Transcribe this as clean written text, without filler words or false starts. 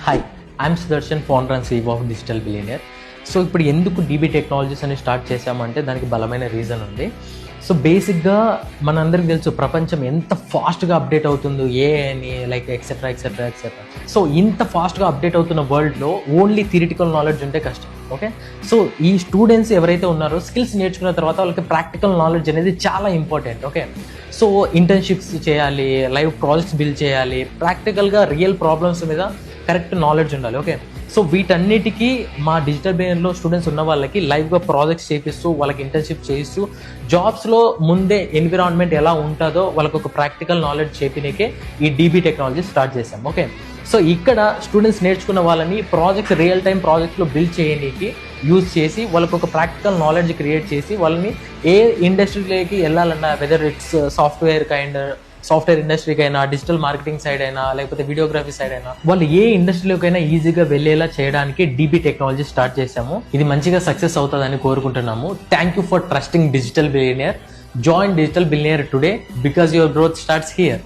Hi, I'm Sudarshan, founder and CEO of digital billionaire. So ఇప్పుడు ఎందుకు DB technologies అని start చేశామంటే దానికి బలమైన రీజన్ ఉంది. సో బేసిక్గా మనందరికీ తెలుసు ప్రపంచం ఎంత ఫాస్ట్గా అప్డేట్ అవుతుందో అని like etcetera etcetera etcetera. So ఇంత ఫాస్ట్గా అప్డేట్ అవుతున్న వరల్డ్లో ఓన్లీ థియరిటికల్ నాలెడ్జ్ ఉంటే కష్టం. ఓకే, సో ఈ స్టూడెంట్స్ ఎవరైతే ఉన్నారో స్కిల్స్ నేర్చుకున్న తర్వాత వాళ్ళకి ప్రాక్టికల్ నాలెడ్జ్ అనేది చాలా ఇంపార్టెంట్. ఓకే, సో ఇంటర్న్షిప్స్ చేయాలి, లైవ్ ప్రాజెక్ట్స్ బిల్డ్ చేయాలి, ప్రాక్టికల్గా రియల్ ప్రాబ్లమ్స్ మీద కరెక్ట్ నాలెడ్జ్ ఉండాలి. ఓకే, సో వీటన్నిటికీ మా డిజిటల్ బిలియనియర్లో స్టూడెంట్స్ ఉన్న వాళ్ళకి లైవ్గా ప్రాజెక్ట్స్ చేపిస్తూ వాళ్ళకి ఇంటర్న్షిప్ చేయిస్తూ జాబ్స్లో ముందే ఎన్విరాన్మెంట్ ఎలా ఉంటుందో వాళ్ళకి ఒక ప్రాక్టికల్ నాలెడ్జ్ చేపినకే ఈ డీబీ టెక్నాలజీ స్టార్ట్ చేసాం. ఓకే, సో ఇక్కడ స్టూడెంట్స్ నేర్చుకున్న వాళ్ళని ప్రాజెక్ట్స్ రియల్ టైం ప్రాజెక్ట్లో బిల్డ్ చేయడానికి యూజ్ చేసి వాళ్ళకి ఒక ప్రాక్టికల్ నాలెడ్జ్ క్రియేట్ చేసి వాళ్ళని ఏ ఇండస్ట్రీలోకి వెళ్ళాలన్నా, వెదర్ ఇట్స్ సాఫ్ట్వేర్ ఇండస్ట్రీకి అయినా, డిజిటల్ మార్కెటింగ్ సైడ్ అయినా, లేకపోతే వీడియోగ్రఫీ సైడ్ అయినా, వాళ్ళు ఏ ఇండస్ట్రీలోకైనా ఈజీగా వెళ్ళేలా చేయడానికి డీబీ టెక్నాలజీ స్టార్ట్ చేశాము. ఇది మంచిగా సక్సెస్ అవుతుందని కోరుకుంటున్నాము. Thank you for trusting digital billionaire. Join digital billionaire today because your growth starts here.